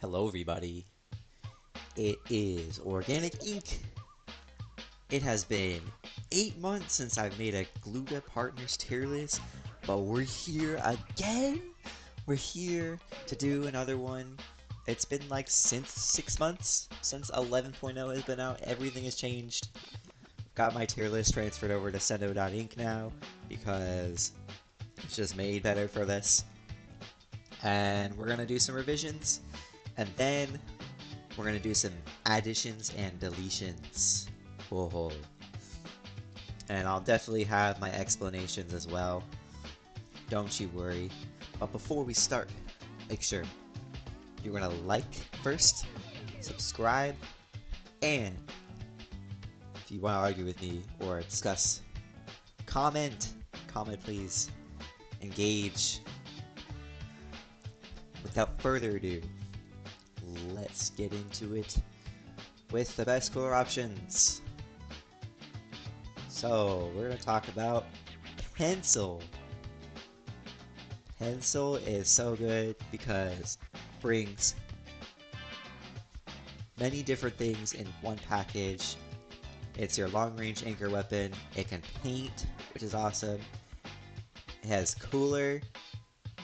Hello, everybody. It is Organic Ink. It has been 8 months since I've made a Glooga Partners tier list, but we're here again. We're here to do another one. It's been like since 6 months since 11.0 has been out. Everything has changed. Got my tier list transferred over to Sendo.ink now because it's just made better for this. And we're gonna do some revisions, and then we're gonna do some additions and deletions. Whoa. And I'll definitely have my explanations as well. Don't you worry. But before we start, make sure you're gonna like first, subscribe, and if you want to argue with me or discuss, comment. Comment, please. Engage. Without further ado, let's get into it with the best color options. So, we're going to talk about pencil. Pencil is so good because it brings many different things in one package. It's your long-range anchor weapon. It can paint, which is awesome. It has cooler,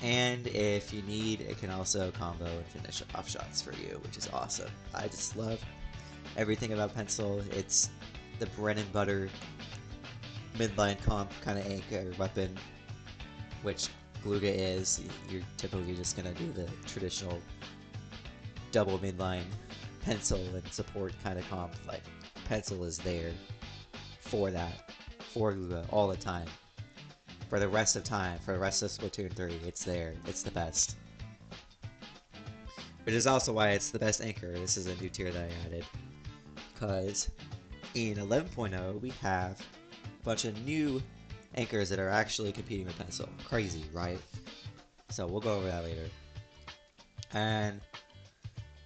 and if you need, it can also combo and finish off shots for you, which is awesome. I just love everything about pencil. It's the bread and butter midline comp kind of anchor weapon, which Glooga is. You're typically just gonna do the traditional double midline pencil and support kind of comp. Like, pencil is there for that, for Glooga all the time. For the rest of time, for the rest of Splatoon 3, it's there. It's the best. Which is also why it's the best anchor. This is a new tier that I added. Because in 11.0, we have a bunch of new anchors that are actually competing with pencil. Crazy, right? So we'll go over that later. And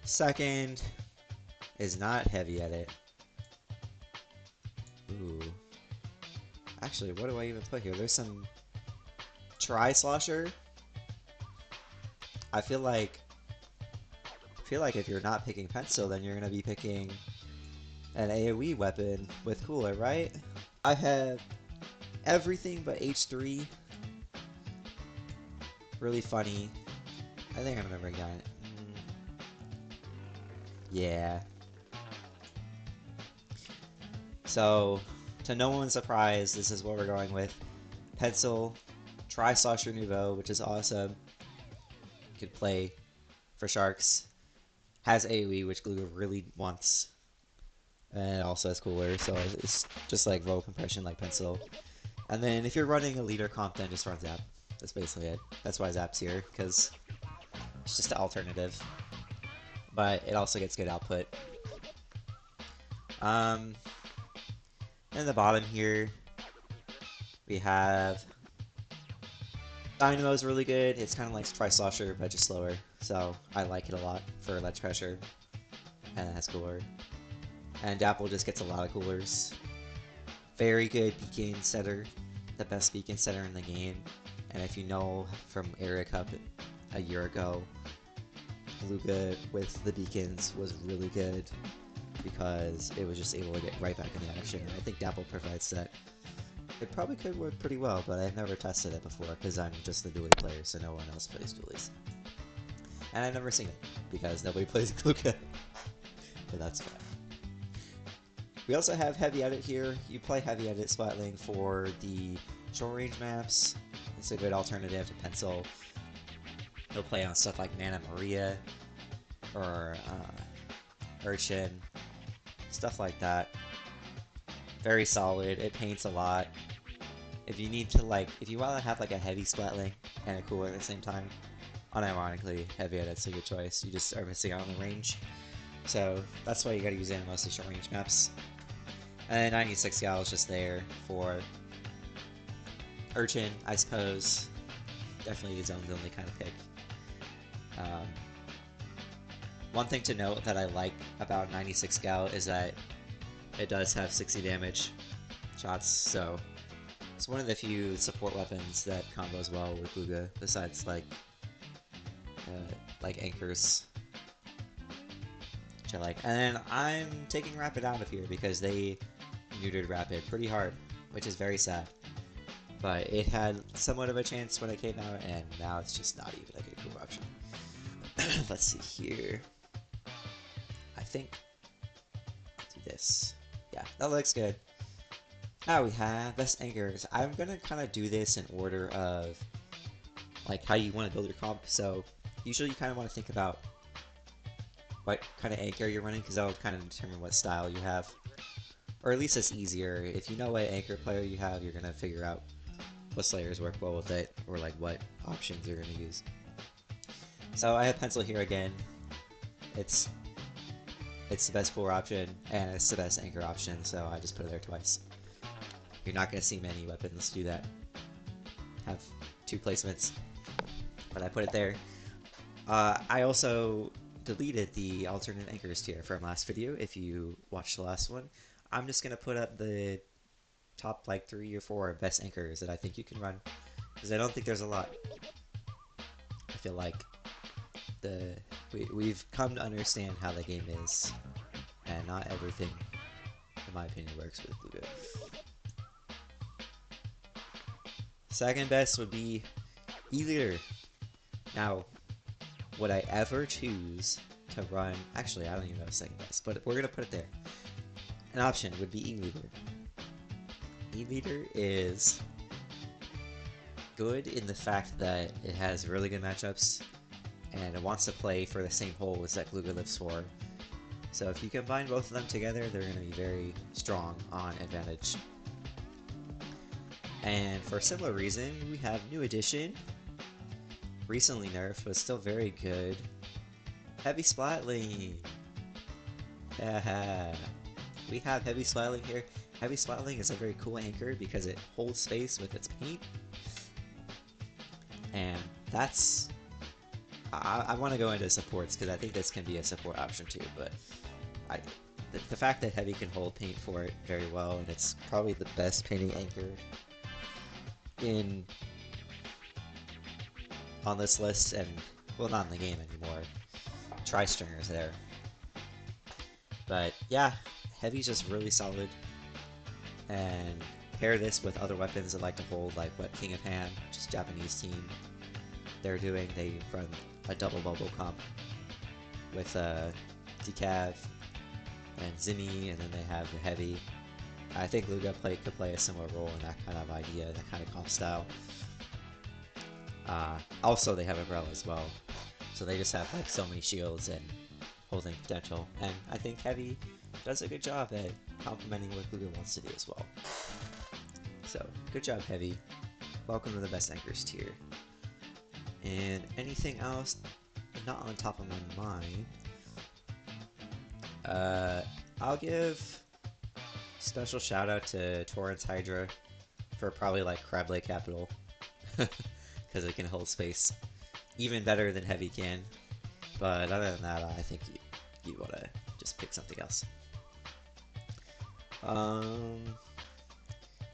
second is not heavy edit. Ooh. Actually, what do I even put here? There's some Tri-Slosher. I feel like if you're not picking pencil, then you're gonna be picking an AoE weapon with cooler, right? I have everything but H3. Really funny. I think I remember got it. Yeah. So, to no one's surprise, this is what we're going with. Pencil, Tri-Slosher Nouveau, which is awesome. You could play for Sharks. Has AoE, which Glooga really wants. And it also has cooler, so it's just like roll compression like pencil. And then if you're running a leader comp, then just run Zap. That's basically it. That's why Zap's here, because it's just an alternative. But it also gets good output. In the bottom here, we have Dynamo's really good. It's kind of like Tri-Slosher, but just slower. So I like it a lot for ledge pressure. And it has cooler. And Dapple just gets a lot of coolers. Very good beacon setter. The best beacon setter in the game. And if you know from Area Cup a year ago, Glooga with the beacons was really good because it was just able to get right back in the action. And I think Dapple provides that. It probably could work pretty well, but I've never tested it before because I'm just a dually player, so no one else plays dualies. And I've never seen it because nobody plays Glooga. But that's fine. We also have Heavy Edit here. You play Heavy Edit Splatling for the short range maps. It's a good alternative to pencil. He'll play on stuff like Mana Maria or Urchin, stuff like that. Very solid. It paints a lot. If you need to if you want to have like a heavy Splatling and a cooler at the same time, unironically, Heavy Edit's a good choice. You just are missing out on the range. So that's why you gotta use it in mostly short range maps. And 96 Gal is just there for Urchin, I suppose. Definitely his own only kind of pick. One thing to note that I like about 96 Gal is that it does have 60 damage shots, so it's one of the few support weapons that combos well with Glooga, besides like anchors. which I like. And then I'm taking Rapid out of here because they neutered Rapid pretty hard, which is very sad. But it had somewhat of a chance when it came out, and now it's just not even a good cool option. Let's see here. I think do this. Yeah, that looks good. Now we have best anchors. I'm gonna kind of do this in order of like how you want to build your comp. So usually you kind of want to think about what kind of anchor you're running because that'll kind of determine what style you have. Or at least it's easier. If you know what anchor player you have, you're gonna figure out what slayers work well with it, or like what options you're gonna use. So I have Pencil here again. It's the best core option, and it's the best anchor option, so I just put it there twice. You're not gonna see many weapons do that. Have two placements, but I put it there. I also deleted the alternate anchors tier from last video. If you watched the last one, I'm just gonna put up the top like 3 or 4 best anchors that I think you can run, because I don't think there's a lot. I feel like we've come to understand how the game is, and not everything, in my opinion, works with Glooga. Second best would be E-Leader. Now, would I ever choose to run... Actually, I don't even know second best, but we're going to put it there. An option would be E-Leader. E-Leader is good in the fact that it has really good matchups, and it wants to play for the same holes that Glooga lives for. So if you combine both of them together, they're going to be very strong on advantage. And for a similar reason, we have new addition, recently nerfed, but still very good, Heavy Splatling. We have Heavy Splatling here. Heavy Splatling is a very cool anchor because it holds space with its paint, and that's... I want to go into supports because I think this can be a support option too, but the fact that Heavy can hold paint for it very well, and it's probably the best painting anchor on this list, and well, not in the game anymore. Tri-Stringer's there, but yeah, Heavy's just really solid. And pair this with other weapons that like to hold, like what King of Han, which is a Japanese team, they're doing. They run a double bubble comp with Decav and Zimmy, and then they have the Heavy. I think Glooga could play a similar role in that kind of idea, that kind of comp style. Also, they have Umbrella as well, so they just have like so many shields and holding potential. And I think Heavy does a good job at complementing what Glooga wants to do as well. So, good job, Heavy. Welcome to the best anchors tier. And anything else not on top of my mind? I'll give special shout out to Torrance Hydra for probably like Crab Lake Capital, because it can hold space even better than Heavy can. But other than that, I think you want to just pick something else.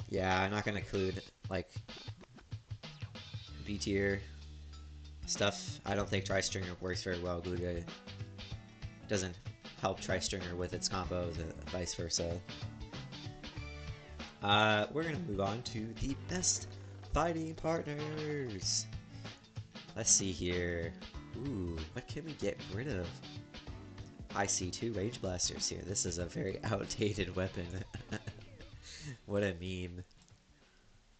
Yeah, I'm not gonna include like B tier stuff. I don't think Tri-Stringer works very well. Glooga doesn't help Tri-Stringer with its combos, and vice versa. We're gonna move on to the best fighting partners. Let's see here. Ooh, what can we get rid of? I see 2 Rage Blasters here. This is a very outdated weapon. What a meme.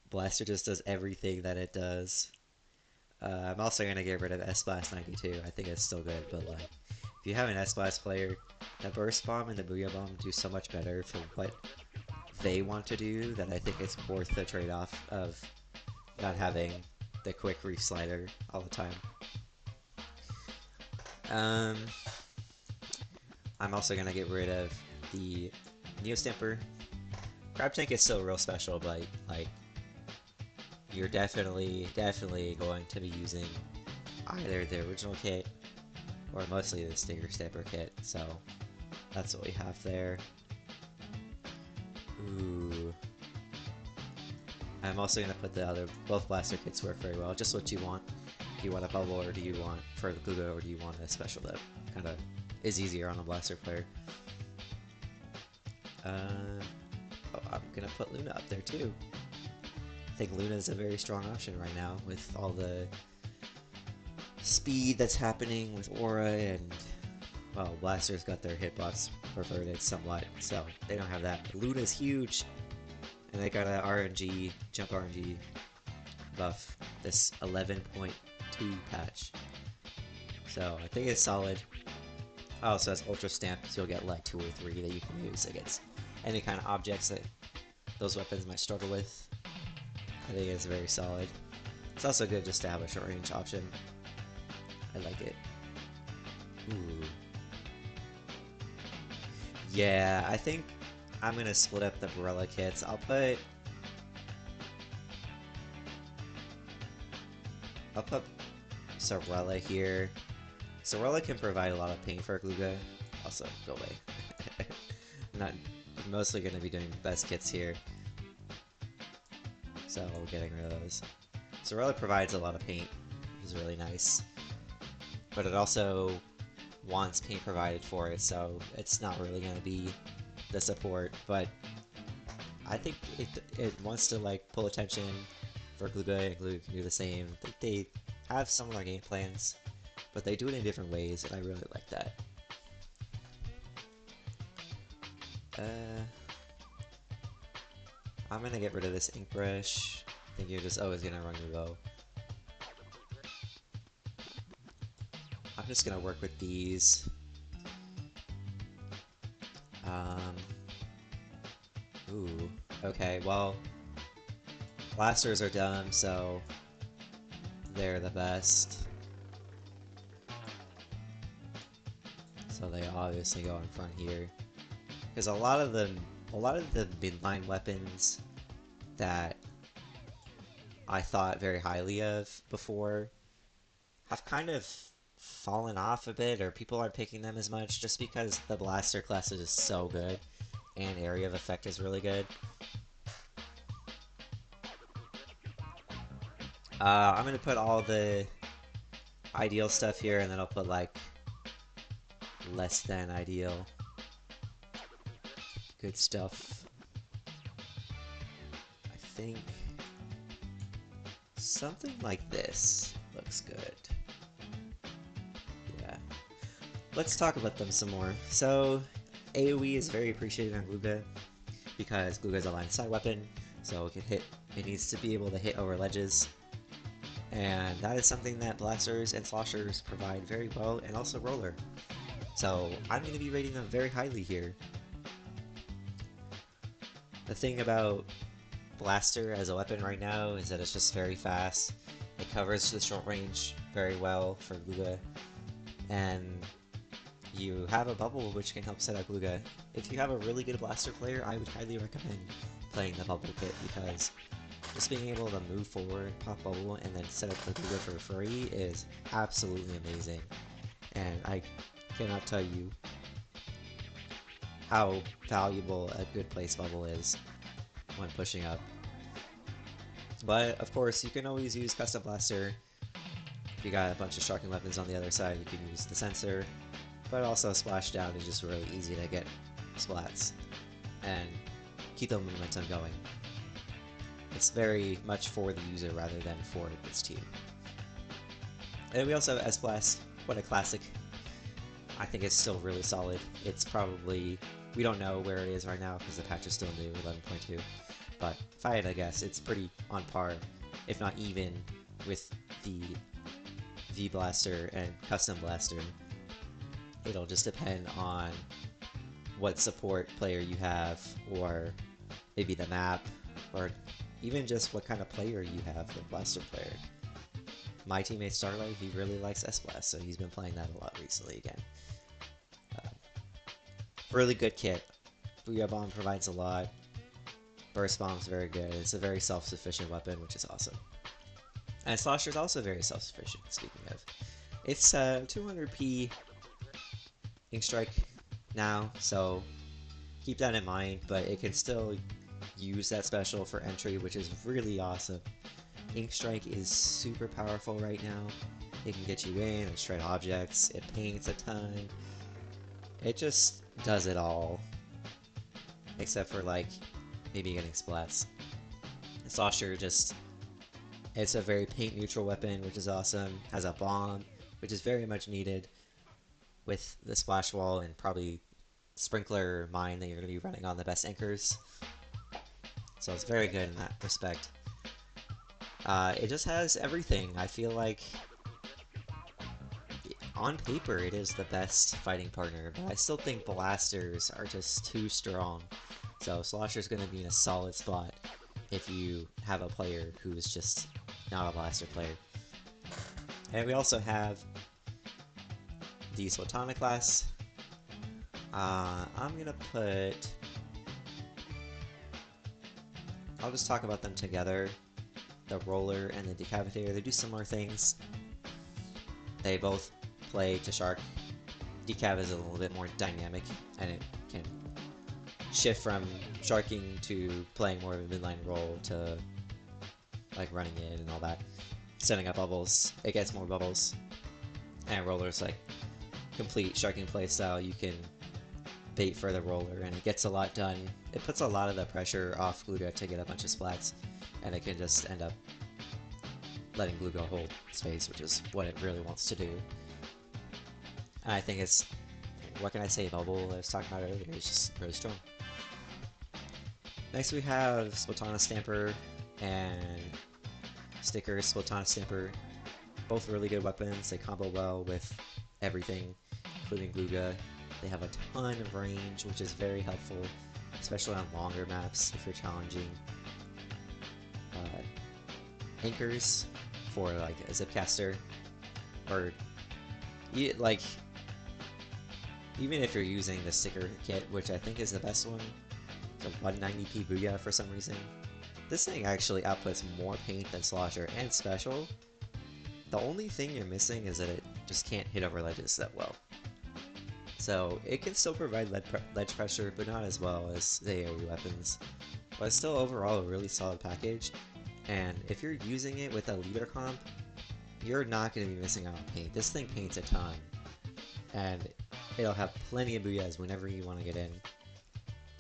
Blaster just does everything that it does. I'm also going to get rid of S-Blast 92. I think it's still good, but like, if you have an S-Blast player, the Burst Bomb and the Booyah Bomb do so much better for what they want to do that I think it's worth the trade-off of not having the quick Reef Slider all the time. I'm also going to get rid of the Neo Stamper. Crab Tank is still real special, but like, you're definitely going to be using either the original kit or mostly the Stinger Stamper kit, so that's what we have there. Ooh. I'm also going to put the both blaster kits work very well, just what you want. Do you want a bubble, or do you want for the Glooga, or do you want a special that kind of is easier on a blaster player. Oh, I'm gonna put Luna up there too. I think Luna is a very strong option right now with all the speed that's happening with Aura, and well, Blaster's got their hitbox perverted somewhat, so they don't have that. Luna's huge, and they got a RNG, jump RNG buff, this 11.2 patch. So I think it's solid. Oh, also has Ultra Stamp, so you'll get like 2 or 3 that you can use against any kind of objects that those weapons might struggle with. I think it's very solid. It's also good just to have a short range option. I like it. Ooh. Yeah, I think I'm gonna split up the Barella kits. I'll put Sorella here. Sorella can provide a lot of pain for Glooga. Also, go away. Not mostly gonna be doing best kits here, so getting rid of those. Sorella provides a lot of paint, which is really nice, but it also wants paint provided for it, so it's not really gonna be the support. But I think it wants to like pull attention for Glooga, and Glooga can do the same. I think they have similar game plans, but they do it in different ways, and I really like that. I'm gonna get rid of this ink brush. I think you're just always gonna run your bow. I'm just gonna work with these. Ooh, okay, well, blasters are dumb, so they're the best. So they obviously go in front here. Because a lot of the midline weapons that I thought very highly of before have kind of fallen off a bit, or people aren't picking them as much just because the blaster class is just so good and area of effect is really good. I'm gonna put all the ideal stuff here, and then I'll put like less than ideal. Good stuff. I think something like this looks good. Yeah. Let's talk about them some more. So, AoE is very appreciated on Glooga because Glooga is a line of sight weapon, so it needs to be able to hit over ledges. And that is something that blasters and sloshers provide very well, and also roller. So I'm going to be rating them very highly here. The thing about blaster as a weapon right now is that it's just very fast. It covers the short range very well for Glooga, and you have a bubble which can help set up Glooga. If you have a really good blaster player, I would highly recommend playing the bubble kit, because just being able to move forward, pop bubble, and then set up the Glooga for free is absolutely amazing. And I cannot tell you how valuable a good place bubble is when pushing up. But of course, you can always use custom blaster. If you got a bunch of shocking weapons on the other side, you can use the sensor. But also splashdown is just really easy to get splats and keep the momentum going. It's very much for the user rather than for its team. And we also have S-Blast. What a classic. I think it's still really solid. It's probably, we don't know where it is right now because the patch is still new, 11.2. But if I had to guess, it's pretty on par, if not even, with the V-Blaster and Custom Blaster. It'll just depend on what support player you have, or maybe the map, or even just what kind of player you have, the blaster player. My teammate Starlight, he really likes S-Blast, so he's been playing that a lot recently again. Really good kit. Booyah Bomb provides a lot. Burst Bomb's very good. It's a very self-sufficient weapon, which is awesome. And Slosher's also very self-sufficient, speaking of. It's 200p Ink Strike now, so keep that in mind, but it can still use that special for entry, which is really awesome. Ink Strike is super powerful right now. It can get you in and shred objects, it paints a ton, It just does it all, except for like maybe getting splats. Slosher just, it's a very paint neutral weapon, which is awesome. Has a bomb, which is very much needed with the splash wall and probably sprinkler mine that you're going to be running on the best anchors. So it's very good in that respect. It just has everything. I feel like on paper it is the best fighting partner, but I still think blasters are just too strong. So Slosher's going to be in a solid spot if you have a player who is just not a blaster player. And we also have the Sultana class. I'm going to put... I'll just talk about them together. The Roller and the Decapitator, they do similar things. They both play to Shark. Decap is a little bit more dynamic, and it can shift from sharking to playing more of a midline role to like running in and all that. Setting up bubbles, it gets more bubbles. And Roller's like complete sharking playstyle. You can bait for the Roller, and it gets a lot done. It puts a lot of the pressure off Glooga to get a bunch of splats, and it can just end up letting Glooga hold space, which is what it really wants to do. And I think it's, what can I say, Bubble, I was talking about earlier, it's just really strong. Next we have Sultana Stamper and Sticker Sultana Stamper. Both really good weapons, they combo well with everything, including Glooga. They have a ton of range, which is very helpful, especially on longer maps if you're challenging. Anchors for like a Zipcaster, or like even if you're using the sticker kit, which I think is the best one, the 190p Booyah for some reason. This thing actually outputs more paint than Slosher and special. The only thing you're missing is that it just can't hit over ledges that well. So it can still provide ledge pressure, but not as well as the AoE weapons. But it's still overall a really solid package. And if you're using it with a leader comp, you're not going to be missing out on paint. This thing paints a ton, and it'll have plenty of Booyahs whenever you want to get in.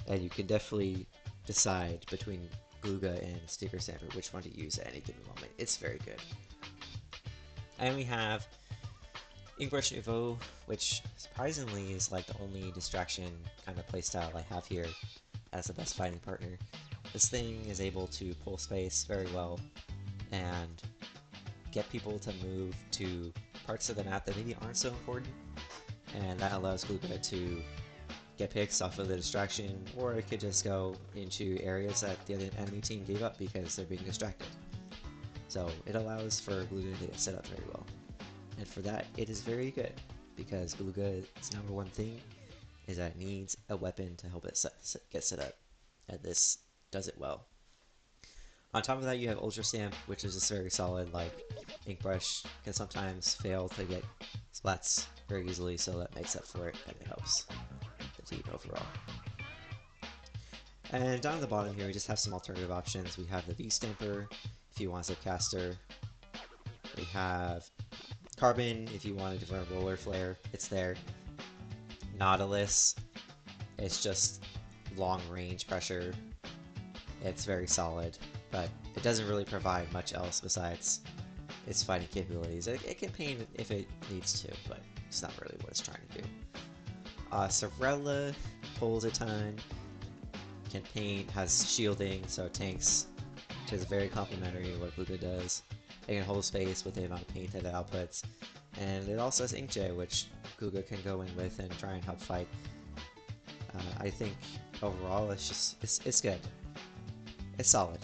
And you can definitely decide between Glooga and Sticker Stamper which one to use at any given moment. It's very good. And we have Inkbrush Nouveau, which surprisingly is like the only distraction kind of playstyle I have here as the best fighting partner. This thing is able to pull space very well and get people to move to parts of the map that maybe aren't so important, and that allows Glooga to get picks off of the distraction, or it could just go into areas that the other enemy team gave up because they're being distracted. So it allows for Glooga to get set up very well, and for that it is very good, because Glooga's number one thing is that it needs a weapon to help it get set up, and this does it well. On top of that, you have Ultra Stamp, which is just very solid. Like Inkbrush can sometimes fail to get splats very easily, so that makes up for it, and it helps the team overall. And down at the bottom here, we just have some alternative options. We have the V Stamper if you want Zipcaster. We have Carbon if you want a different roller flare, it's there. Nautilus, it's just long range pressure. It's very solid, but it doesn't really provide much else besides its fighting capabilities. It can paint if it needs to, but it's not really what it's trying to do. Sorella pulls a ton, can paint, has shielding, so tanks, which is very complementary to what Glooga does. It can hold space with the amount of paint that it outputs, and it also has Inkjet, which Glooga can go in with and try and help fight. I think overall it's good. It's solid.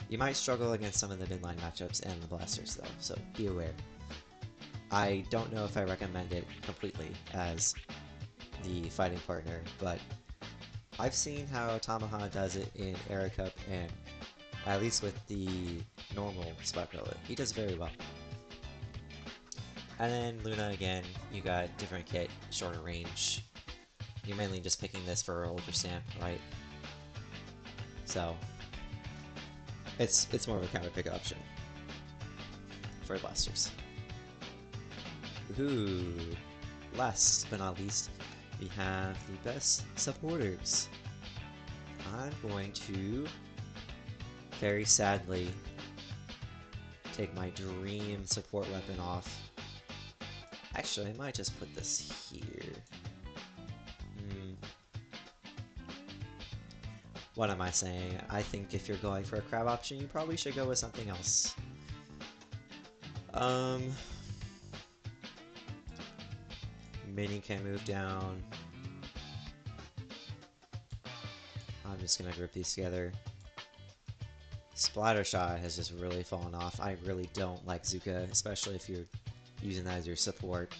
You might struggle against some of the midline matchups and the blasters though, so be aware. I don't know if I recommend it completely as the fighting partner, but I've seen how Tamaha does it in Era Cup, and at least with the normal Splatoon, he does very well. And then Luna again, you got different kit, shorter range. You're mainly just picking this for Ultra Stamp, right? So it's more of a counter pick option for blasters. Ooh, last but not least, we have the best supporters. I'm going to, very sadly, take my dream support weapon off. Actually, I might just put this here. What am I saying? I think if you're going for a crab option, you probably should go with something else. Mini can move down. I'm just gonna group these together. Splattershot has just really fallen off. I really don't like Zuka, especially if you're using that as your support.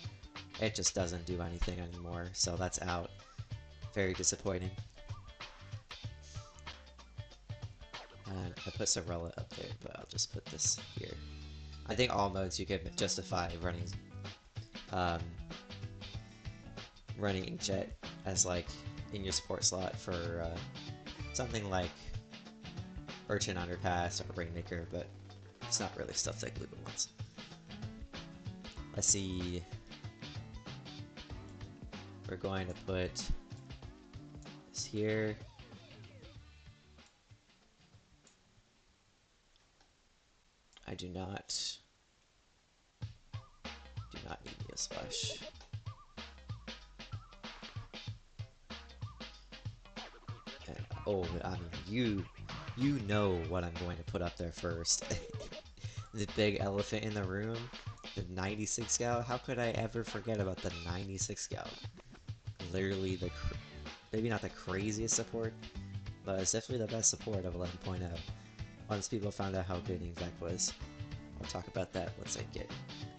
It just doesn't do anything anymore, so that's out. Very disappointing. And I put Sorella up there, but I'll just put this here. I think all modes you could justify running running Inkjet as like in your support slot for something like Urchin Underpass or Rainmaker, but it's not really stuff that Glooga wants. Let's see. We're going to put this here. I do not need Neo Splash. And, oh, I mean, you know what I'm going to put up there first. The big elephant in the room, the 96 Scout. How could I ever forget about the 96 Scout? Literally the, maybe not the craziest support, but it's definitely the best support of 11.0. Once people found out how good Inkvac was. I'll talk about that once I get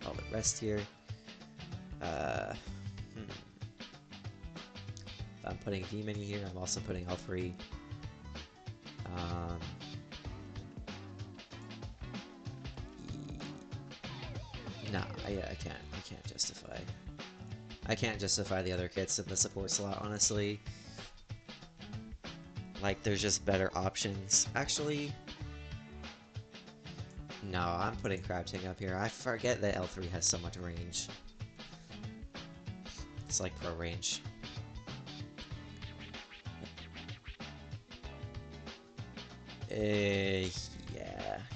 all the rest here. If I'm putting V-Mini here, I'm also putting L3. Nah, I can't justify. I can't justify the other kits in the support slot, honestly. Like, there's just better options. Actually, no, I'm putting Crabting up here. I forget that L3 has so much range. It's like pro range.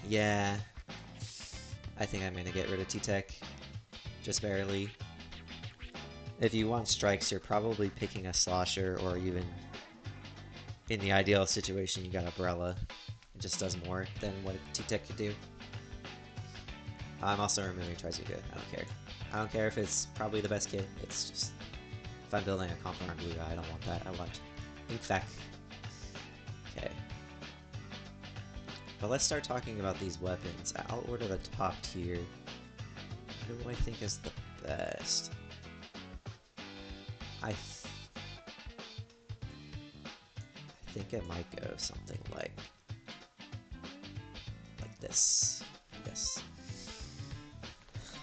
Yeah. I think I'm gonna get rid of T-Tech. Just barely. If you want strikes, you're probably picking a Slosher, or even, in the ideal situation, you got Umbrella. It just does more than what T-Tech could do. I'm also removing Trizuka. I don't care. I don't care if it's probably the best kit. It's just, if I'm building a comp around Glooga, I don't want that. I want Inkvac. Okay. But let's start talking about these weapons. I'll order the top tier. Who do I think is the best? I think it might go something like this. Yes.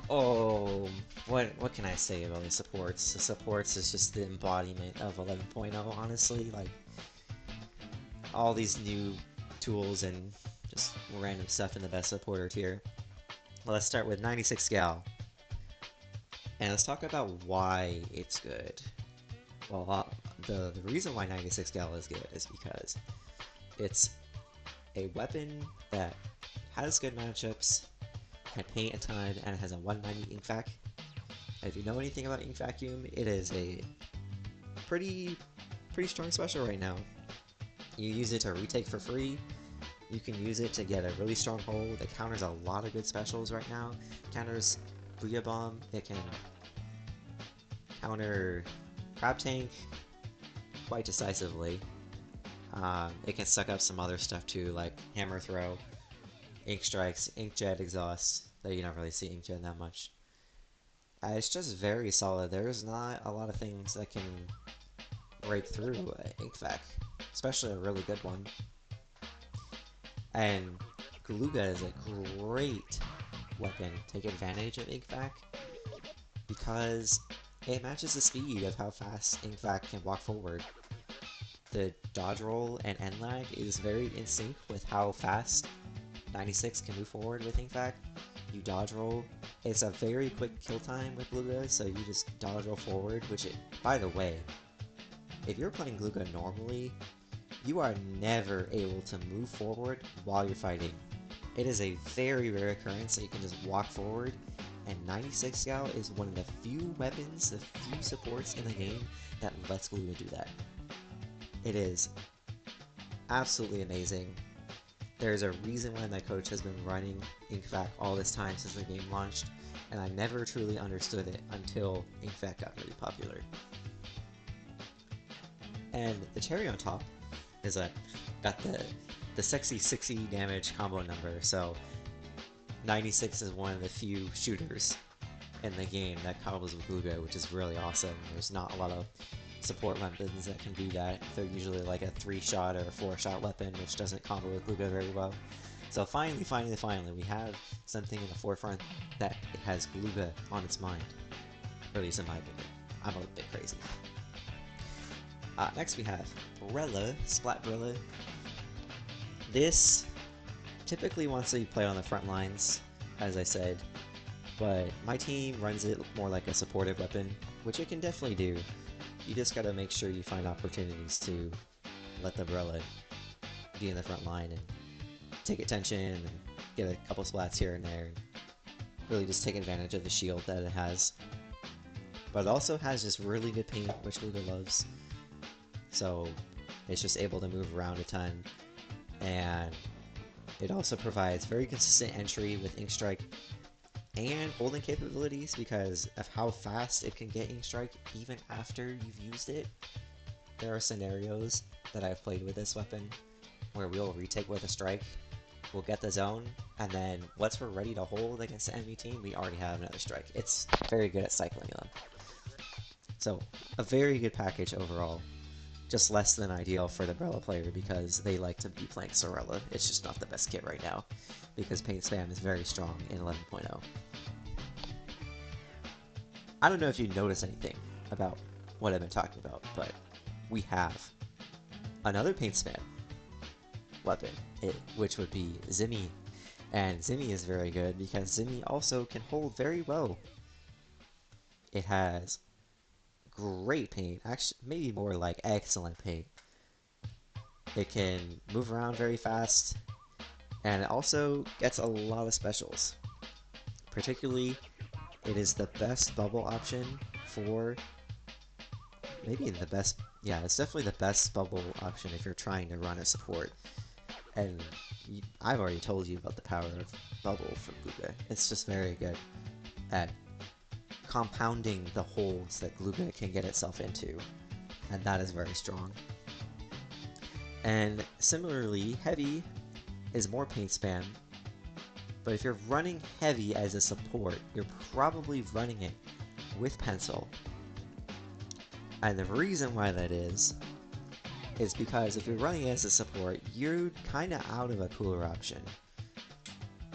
Oh, what can I say about the supports? The supports is just the embodiment of 11.0, honestly. Like, all these new tools and just random stuff in the best supporter tier. Well, let's start with 96 Gal. And let's talk about why it's good. Well, the reason why 96 Gal is good is because it's a weapon that has good matchups, can paint a ton, and it has a 190 Inkvac. If you know anything about Ink Vacuum, it is a pretty strong special right now. You use it to retake for free. You can use it to get a really strong hold. It counters a lot of good specials right now. It counters Booyah Bomb. It can counter Crab Tank quite decisively. It can suck up some other stuff too, like Hammer Throw, Ink Strikes, Inkjet Exhaust, though you don't really see Inkjet that much. It's just very solid. There's not a lot of things that can break through Inkvac, especially a really good one. And Glooga is a great weapon to take advantage of Inkvac because it matches the speed of how fast Inkvac can walk forward. The dodge roll and end lag is very in sync with how fast 96 can move forward with Inkvac. You dodge roll. It's a very quick kill time with Glooga, so you just dodge roll forward, which it, by the way, if you're playing Glooga normally, you are never able to move forward while you're fighting. It is a very rare occurrence that you can just walk forward, and 96 Scout is one of the few weapons, the few supports in the game that lets Glooga do that. It is absolutely amazing. There's a reason why my coach has been running InkVac all this time since the game launched, and I never truly understood it until InkVac got really popular. And the cherry on top is that got the sexy 60 damage combo number, so 96 is one of the few shooters in the game that combos with Glooga, which is really awesome. There's not a lot of support weapons that can do that. They're usually like a 3-shot or a 4-shot weapon, which doesn't combo with Glooga very well. So finally, we have something in the forefront that it has Glooga on its mind. Or at least in my opinion. I'm a bit crazy. Next we have Brella, Splat Brella. This typically wants to be played on the front lines, as I said, but my team runs it more like a supportive weapon, which it can definitely do. You just gotta make sure you find opportunities to let the Brella be in the front line and take attention and get a couple splats here and there. Really just take advantage of the shield that it has. But it also has just really good paint, which Glooga loves. So it's just able to move around a ton, and it also provides very consistent entry with Ink Strike and holding capabilities because of how fast it can get Ink Strike even after you've used it. There are scenarios that I've played with this weapon where we'll retake with a strike, we'll get the zone, and then once we're ready to hold against the enemy team, we already have another strike. It's very good at cycling them. So a very good package overall. Just less than ideal for the Brella player because they like to be playing Sorella. It's just not the best kit right now because paint spam is very strong in 11.0. I don't know if you noticed anything about what I've been talking about, but we have another paint spam weapon, which would be Zimmy. And Zimmy is very good because Zimmy also can hold very well. It has great paint, actually maybe more like excellent paint. It can move around very fast, and it also gets a lot of specials. Particularly, it is the best bubble option for, maybe the best, yeah, it's definitely the best bubble option if you're trying to run a support. And I've already told you about the power of bubble from Glooga. It's just very good at compounding the holes that Glooga can get itself into, and that is very strong. And similarly, Heavy is more paint spam, but if you're running Heavy as a support, you're probably running it with Pencil. And the reason why that is because if you're running it as a support, you're kinda out of a cooler option.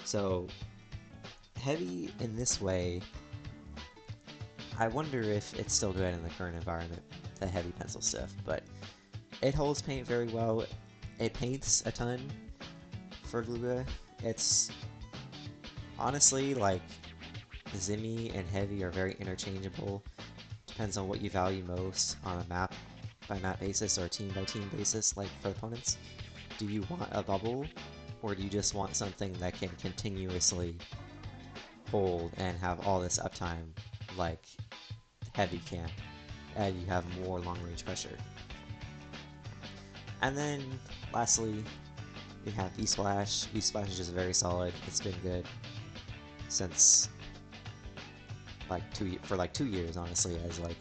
So Heavy in this way, I wonder if it's still good in the current environment, the Heavy Pencil stuff, but it holds paint very well. It paints a ton for Glooga. It's honestly like Zimmy and Heavy are very interchangeable. Depends on what you value most on a map by map basis or team by team basis, like for opponents. Do you want a bubble, or do you just want something that can continuously hold and have all this uptime like Heavy can, and you have more long-range pressure? And then lastly, we have V-Splash. V-Splash is just very solid. It's been good since like 2 years, honestly, as like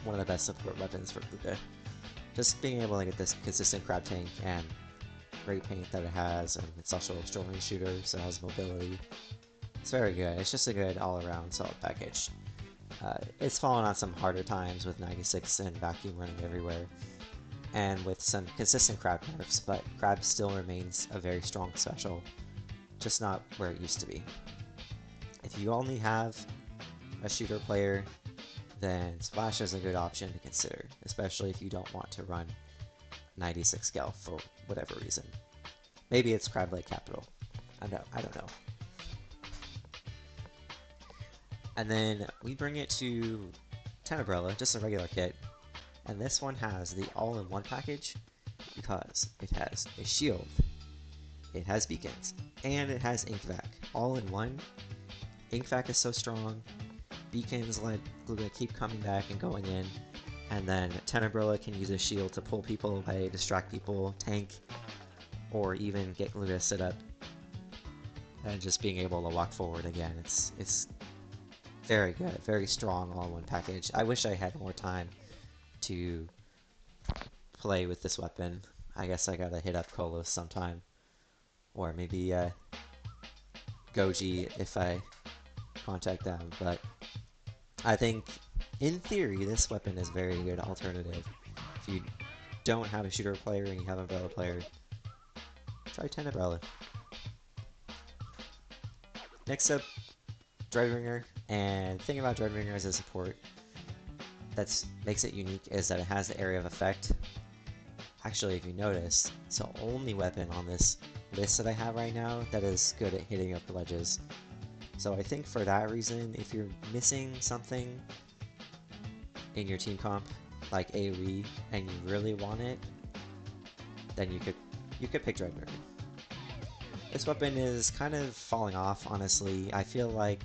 one of the best support weapons for Glooga. Just being able to get this consistent crab tank and great paint that it has, and it's also a short range shooter, so it has mobility. It's very good. It's just a good all-around solid package. It's fallen on some harder times with 96 and vacuum running everywhere, and with some consistent crab nerfs, but crab still remains a very strong special, just not where it used to be. If you only have a shooter player, then Splash is a good option to consider, especially if you don't want to run 96 scale for whatever reason. Maybe it's Crab Lake Capital. I don't know. And then we bring it to Tenebrella, just a regular kit. And this one has the all-in-one package because it has a shield, it has beacons, and it has ink vac. All in one. Ink vac is so strong, beacons let Glooga keep coming back and going in, and then Tenebrilla can use a shield to pull people away, distract people, tank, or even get Glooga to sit up. And just being able to walk forward again, it's very good, very strong all-in-one package. I wish I had more time to play with this weapon. I guess I gotta hit up Kolos sometime, or maybe Goji if I contact them, but I think in theory this weapon is a very good alternative. If you don't have a shooter player and you have an umbrella player, try Tenebrella. Next up, Dreadringer, and the thing about Dreadringer as a support that makes it unique is that it has the area of effect. Actually, if you notice, it's the only weapon on this list that I have right now that is good at hitting up ledges. So I think for that reason, if you're missing something in your team comp, like AoE, and you really want it, then you could pick Dreadringer. This weapon is kind of falling off, honestly. I feel like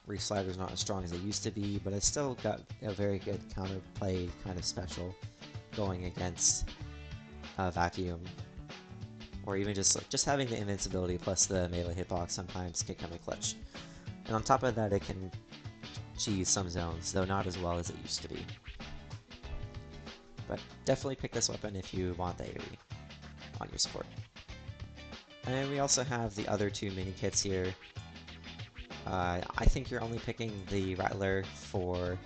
Reef Slider's not as strong as it used to be, but it's still got a very good counterplay kind of special going against Vacuum. Or even just having the invincibility plus the melee hitbox sometimes can come in clutch. And on top of that, it can cheese some zones, though not as well as it used to be. But definitely pick this weapon if you want the AoE on your support. And we also have the other two mini kits here. I think you're only picking the Rattler for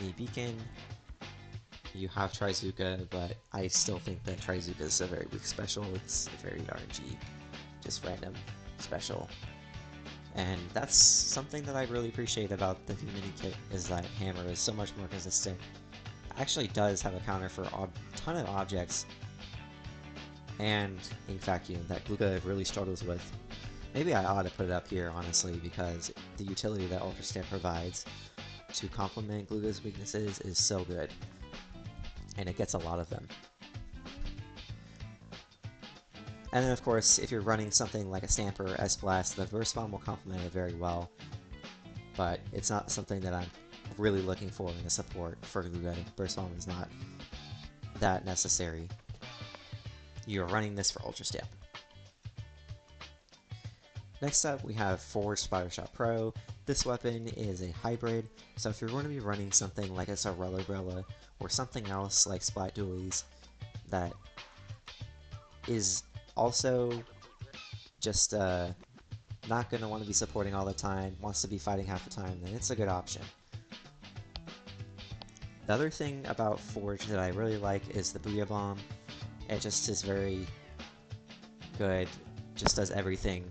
the beacon. You have Trizuka, but I still think that Trizuka is a very weak special. It's a very RNG, just random special. And that's something that I really appreciate about the V-Mini kit, is that Hammer is so much more consistent. It actually does have a counter for a ton of objects, and Ink Vacuum that Glooga really struggles with. Maybe I ought to put it up here, honestly, because the utility that Ultra Stamp provides to complement Glooga's weaknesses is so good, and it gets a lot of them. And then, of course, if you're running something like a Stamp or S-Blast, the Burst Bomb will complement it very well, but it's not something that I'm really looking for in a support for Glooga. Burst Bomb is not that necessary. You're running this for Ultra Stamp. Next up, we have Forge Spider Shot Pro. This weapon is a hybrid, so if you're going to be running something like a Umbrella or something else like Splat Dualies that is also just not going to want to be supporting all the time, wants to be fighting half the time, then it's a good option. The other thing about Forge that I really like is the Booyah Bomb. It just is very good, just does everything.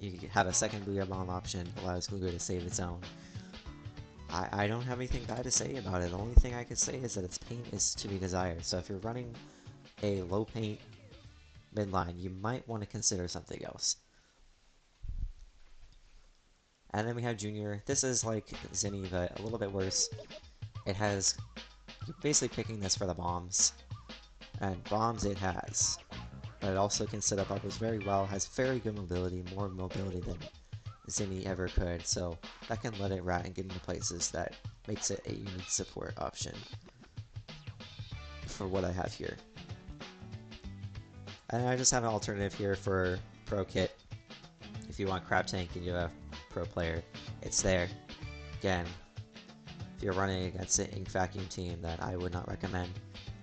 You have a second Booyah Bomb option, allows Glooga to save its own. I don't have anything bad to say about it. The only thing I can say is that its paint is to be desired. So if you're running a low paint midline, you might want to consider something else. And then we have Junior. This is like Zinni, but a little bit worse. You're basically picking this for the bombs. And bombs it has. But it also can set up others very well, has very good mobility, more mobility than Zinni ever could, so that can let it rat and get into places that makes it a unique support option for what I have here. And I just have an alternative here for Pro Kit. If you want Crab Tank and you have Pro Player, it's there. Again, if you're running against an Ink Vacuum team, that I would not recommend,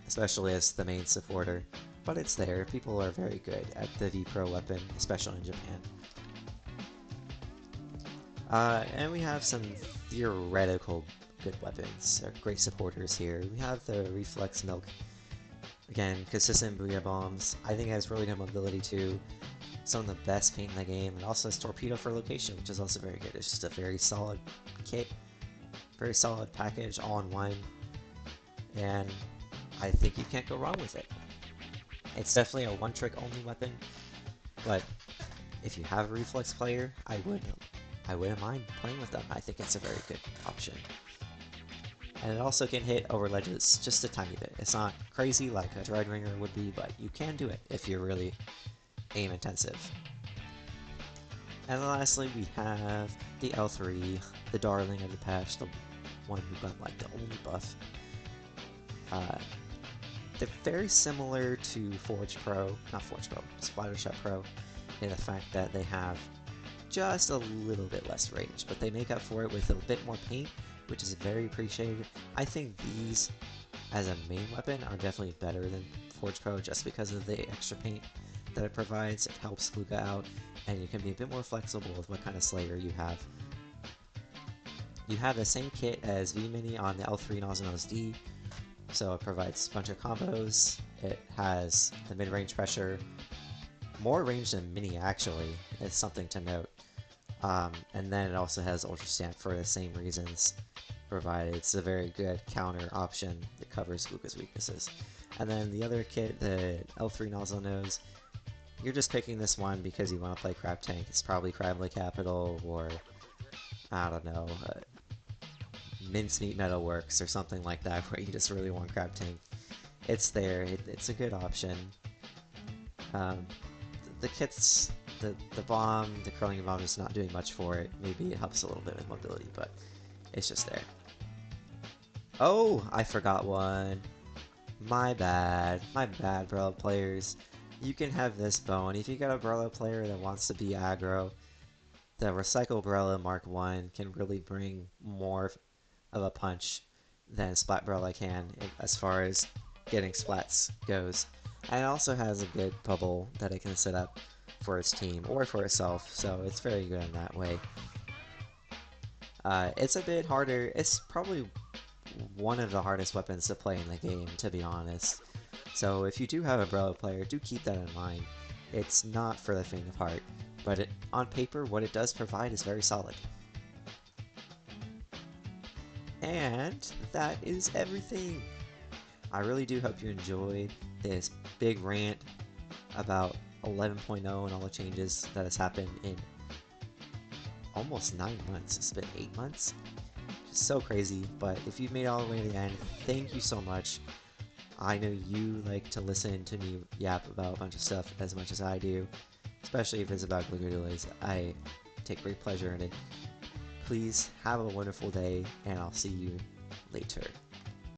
especially as the main supporter, but it's there. People are very good at the V-Pro weapon, especially in Japan. And we have some theoretical good weapons, great supporters here. We have the Reflex Milk. Again, consistent Booyah Bombs. I think it has really good mobility too. Some of the best paint in the game, and also has Torpedo for location, which is also very good. It's just a very solid kit, very solid package, all in one, and I think you can't go wrong with it. It's definitely a one-trick only weapon, but if you have a Reflex player, I wouldn't mind playing with them. I think it's a very good option. And it also can hit over ledges just a tiny bit. It's not crazy like a Dread Ringer would be, but you can do it if you're really aim intensive. And then lastly, we have the L3, the darling of the patch, the one who got like the only buff. They're very similar to Splattershot Pro, in the fact that they have just a little bit less range, but they make up for it with a bit more paint, which is very appreciated. I think these, as a main weapon, are definitely better than Forge Pro just because of the extra paint that it provides. It helps Glooga out, and you can be a bit more flexible with what kind of Slayer you have. You have the same kit as V-Mini on the L3 Nozzle D, so it provides a bunch of combos. It has the mid-range pressure, more range than Mini actually, it's something to note. And then it also has Ultra Stamp for the same reasons, provided it's a very good counter option that covers Glooga's weaknesses. And then the other kit, the L3 Nozzle Nose, you're just picking this one because you want to play Crab Tank. It's probably Crably Capital or, I don't know, Mincemeat Metalworks or something like that where you just really want Crab Tank. It's there, it's a good option. The kits, the bomb, the curling bomb is not doing much for it. Maybe it helps a little bit with mobility, but it's just there. Oh, I forgot one. My bad, Brella players. You can have this bone. If you got a Brella player that wants to be aggro, the Recycle Brella Mark 1 can really bring more of a punch than Splat Brella can as far as getting splats goes. And it also has a good bubble that it can set up for its team or for itself, so it's very good in that way. It's a bit harder. It's probably one of the hardest weapons to play in the game, to be honest. So if you do have a Brella player, do keep that in mind. It's not for the faint of heart, but on paper, what it does provide is very solid. And that is everything. I really do hope you enjoyed this big rant about 11.0 and all the changes that has happened in almost 9 months. It's been 8 months. Just so crazy, but if you've made it all the way to the end, thank you so much. I know you like to listen to me yap about a bunch of stuff as much as I do, especially if it's about Glooga Duelies. I take great pleasure in it. Please have a wonderful day, and I'll see you later.